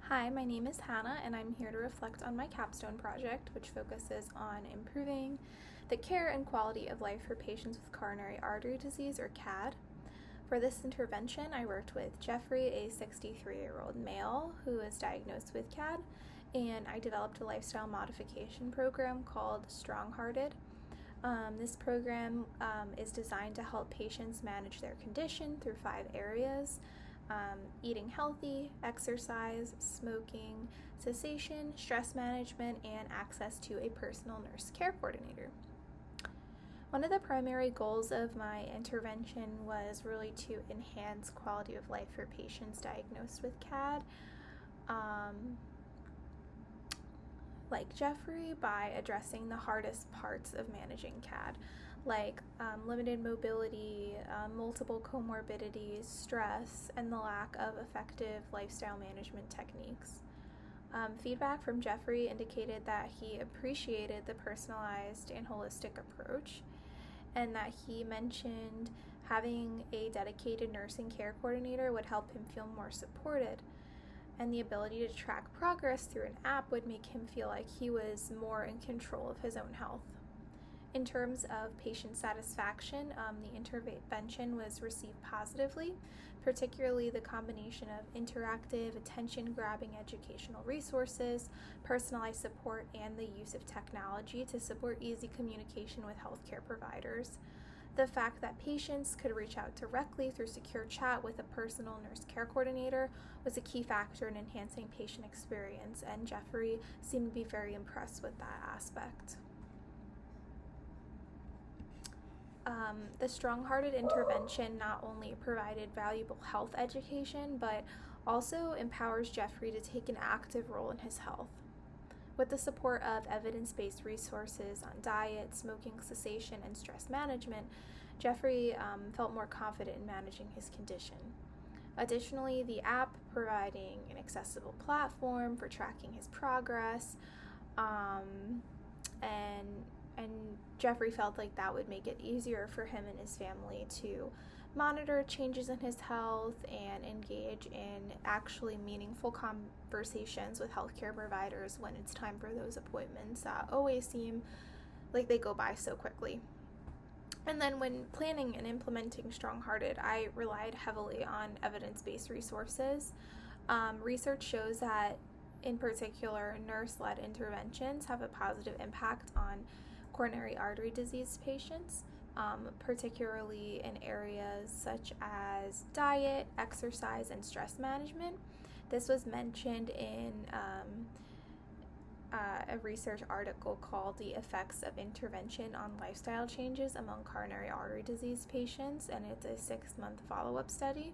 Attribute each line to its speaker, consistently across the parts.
Speaker 1: Hi, my name is Hannah, and I'm here to reflect on my Capstone project, which focuses on improving the care and quality of life for patients with coronary artery disease, or CAD. For this intervention, I worked with Jeffrey, a 63-year-old male who is diagnosed with CAD, and I developed a lifestyle modification program called Strong Hearted. This program is designed to help patients manage their condition through 5 areas: eating healthy, exercise, smoking, cessation, stress management, and access to a personal nurse care coordinator. One of the primary goals of my intervention was really to enhance quality of life for patients diagnosed with CAD. Like Jeffrey, by addressing the hardest parts of managing CAD, like limited mobility, multiple comorbidities, stress, and the lack of effective lifestyle management techniques. Feedback from Jeffrey indicated that he appreciated the personalized and holistic approach, and that he mentioned having a dedicated nursing care coordinator would help him feel more supported, and the ability to track progress through an app would make him feel like he was more in control of his own health. In terms of patient satisfaction, the intervention was received positively, particularly the combination of interactive, attention-grabbing educational resources, personalized support, and the use of technology to support easy communication with healthcare providers. The fact that patients could reach out directly through secure chat with a personal nurse care coordinator was a key factor in enhancing patient experience, and Jeffrey seemed to be very impressed with that aspect. The Strong-Hearted intervention not only provided valuable health education, but also empowers Jeffrey to take an active role in his health. With the support of evidence-based resources on diet, smoking cessation, and stress management, Jeffrey felt more confident in managing his condition. Additionally, the app providing an accessible platform for tracking his progress, and Jeffrey felt like that would make it easier for him and his family to monitor changes in his health and engage in actually meaningful conversations with healthcare providers when it's time for those appointments that always seem like they go by so quickly. And then when planning and implementing Strong-Hearted, I relied heavily on evidence-based resources. Research shows that, in particular, nurse-led interventions have a positive impact on coronary artery disease patients, particularly in areas such as diet, exercise, and stress management. This was mentioned in a research article called "The Effects of Intervention on Lifestyle Changes Among Coronary Artery Disease Patients," and it's a 6-month follow-up study.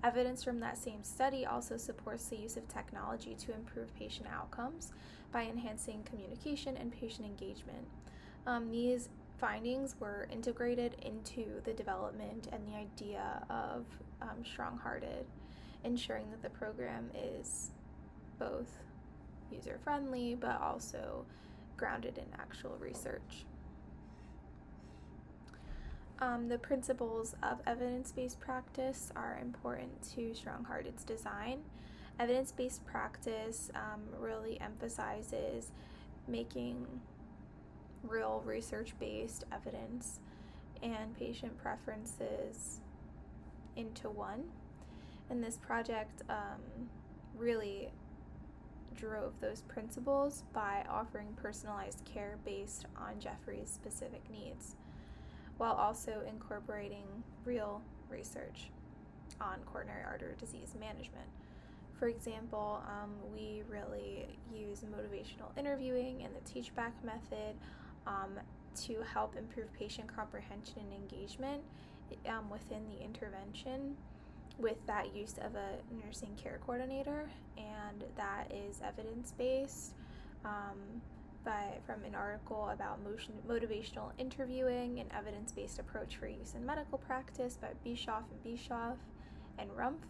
Speaker 1: Evidence from that same study also supports the use of technology to improve patient outcomes by enhancing communication and patient engagement. These findings were integrated into the development and the idea of Strong-Hearted, ensuring that the program is both user-friendly but also grounded in actual research. The principles of evidence-based practice are important to Strong-Hearted's design. Evidence-based practice really emphasizes making real research-based evidence and patient preferences into one. And this project really drove those principles by offering personalized care based on Jeffrey's specific needs, while also incorporating real research on coronary artery disease management. For example, we really use motivational interviewing and the teach-back method to help improve patient comprehension and engagement within the intervention, with that use of a nursing care coordinator, and that is evidence-based. From an article about motivational interviewing and evidence-based approach for use in medical practice by Bischoff and Rumpf,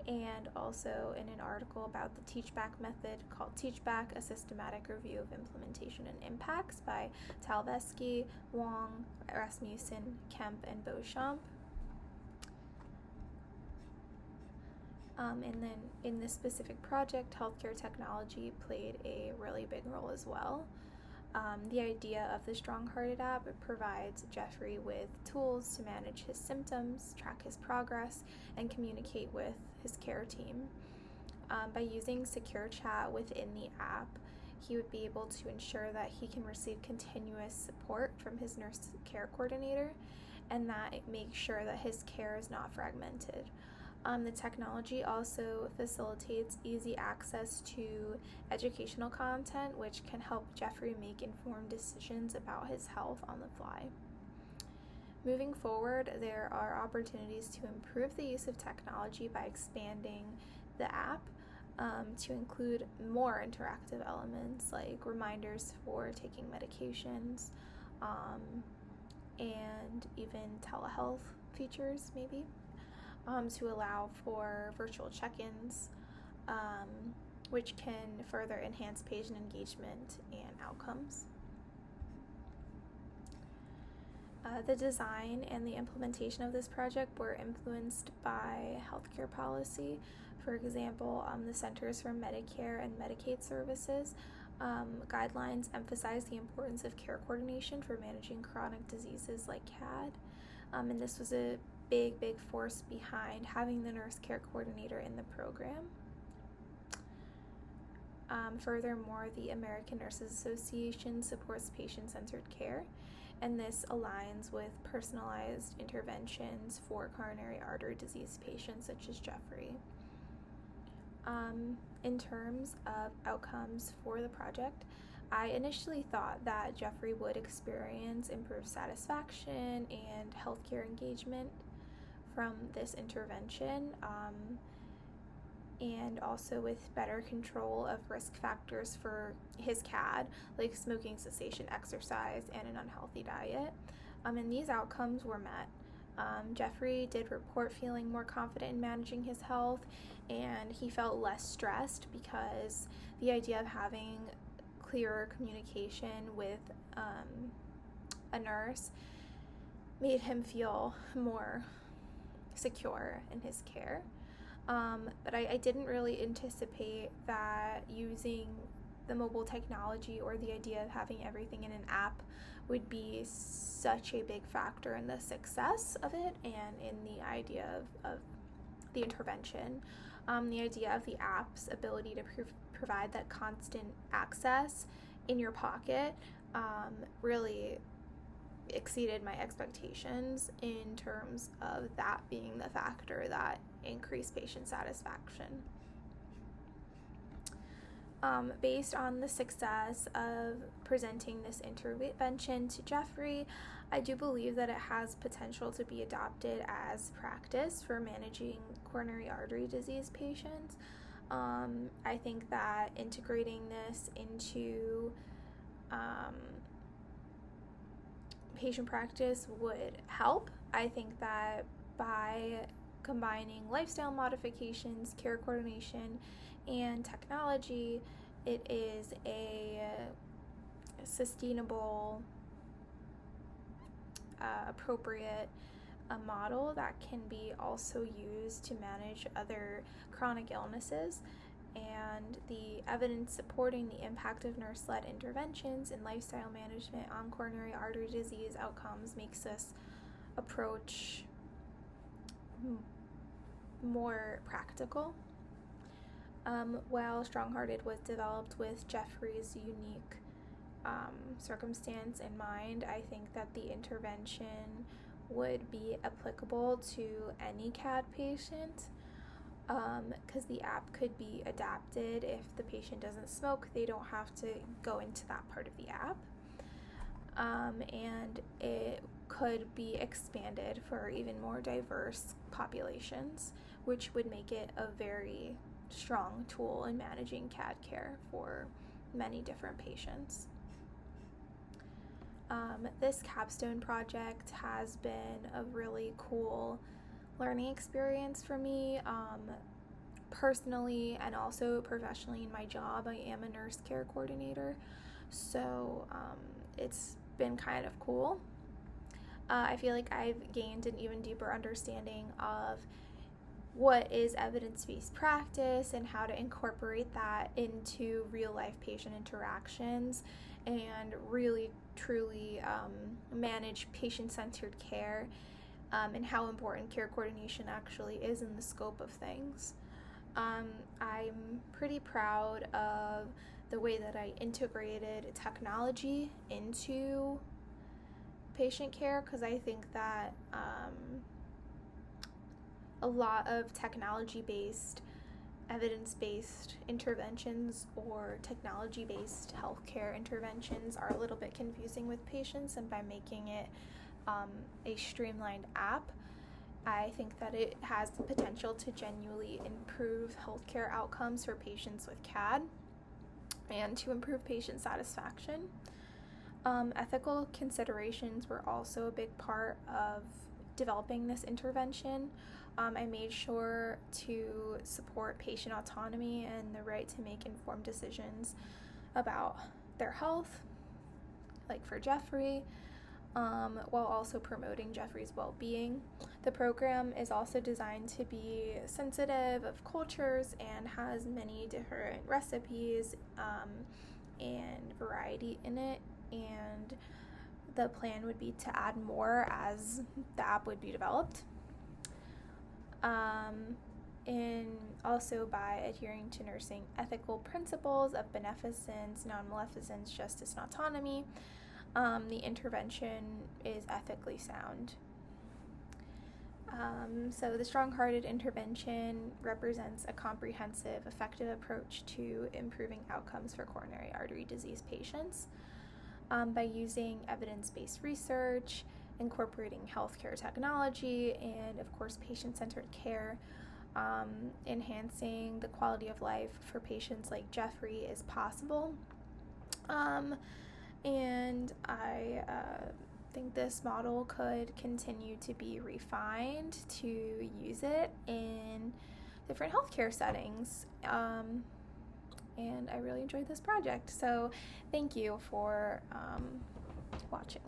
Speaker 1: and also in an article about the teach-back method called Teach-Back, a Systematic Review of Implementation and Impacts by Talveski, Wong, Rasmussen, Kemp, and Beauchamp. And then in this specific project, healthcare technology played a really big role as well. The idea of the Strong Hearted app provides Jeffrey with tools to manage his symptoms, track his progress, and communicate with his care team. By using secure chat within the app, he would be able to ensure that he can receive continuous support from his nurse care coordinator, and that it makes sure that his care is not fragmented. The technology also facilitates easy access to educational content, which can help Jeffrey make informed decisions about his health on the fly. Moving forward, there are opportunities to improve the use of technology by expanding the app to include more interactive elements like reminders for taking medications and even telehealth features, maybe. To allow for virtual check-ins, which can further enhance patient engagement and outcomes. The design and the implementation of this project were influenced by healthcare policy. For example, the Centers for Medicare and Medicaid Services guidelines emphasize the importance of care coordination for managing chronic diseases like CAD, and this was a big force behind having the nurse care coordinator in the program. Furthermore, the American Nurses Association supports patient-centered care, and this aligns with personalized interventions for coronary artery disease patients such as Jeffrey. In terms of outcomes for the project, I initially thought that Jeffrey would experience improved satisfaction and healthcare engagement from this intervention, and also with better control of risk factors for his CAD, like smoking cessation, exercise, and an unhealthy diet. And these outcomes were met. Jeffrey did report feeling more confident in managing his health, and he felt less stressed because the idea of having clearer communication with a nurse made him feel more secure in his care. But I didn't really anticipate that using the mobile technology or the idea of having everything in an app would be such a big factor in the success of it and in the idea of the intervention. The idea of the app's ability to provide that constant access in your pocket really exceeded my expectations in terms of that being the factor that increased patient satisfaction. Based on the success of presenting this intervention to Jeffrey, I do believe that it has potential to be adopted as practice for managing coronary artery disease patients. I think that integrating this into patient practice would help. I think that by combining lifestyle modifications, care coordination, and technology, it is a sustainable, appropriate model that can be also used to manage other chronic illnesses. And the evidence supporting the impact of nurse-led interventions in lifestyle management on coronary artery disease outcomes makes this approach more practical. While Strong-Hearted was developed with Jeffrey's unique circumstance in mind, I think that the intervention would be applicable to any CAD patient, because the app could be adapted. If the patient doesn't smoke, they don't have to go into that part of the app, and it could be expanded for even more diverse populations, which would make it a very strong tool in managing CAD care for many different patients. This Capstone project has been a really cool learning experience for me, personally and also professionally in my job. I am a nurse care coordinator, so it's been kind of cool. I feel like I've gained an even deeper understanding of what is evidence-based practice and how to incorporate that into real-life patient interactions and really truly manage patient-centered care, and how important care coordination actually is in the scope of things. I'm pretty proud of the way that I integrated technology into patient care, because I think that a lot of technology-based, evidence-based interventions or technology-based healthcare interventions are a little bit confusing with patients, and by making it a streamlined app, I think that it has the potential to genuinely improve healthcare outcomes for patients with CAD and to improve patient satisfaction. Ethical considerations were also a big part of developing this intervention. I made sure to support patient autonomy and the right to make informed decisions about their health, like for Jeffrey, while also promoting Jeffrey's well-being. The program is also designed to be sensitive of cultures and has many different recipes and variety in it, and the plan would be to add more as the app would be developed. And also by adhering to nursing ethical principles of beneficence, non-maleficence, justice, and autonomy, the intervention is ethically sound. So the strong-hearted intervention represents a comprehensive, effective approach to improving outcomes for coronary artery disease patients by using evidence-based research, incorporating healthcare technology, and of course patient-centered care. Enhancing the quality of life for patients like Jeffrey is possible. And I think this model could continue to be refined to use it in different healthcare settings. And I really enjoyed this project. So thank you for watching.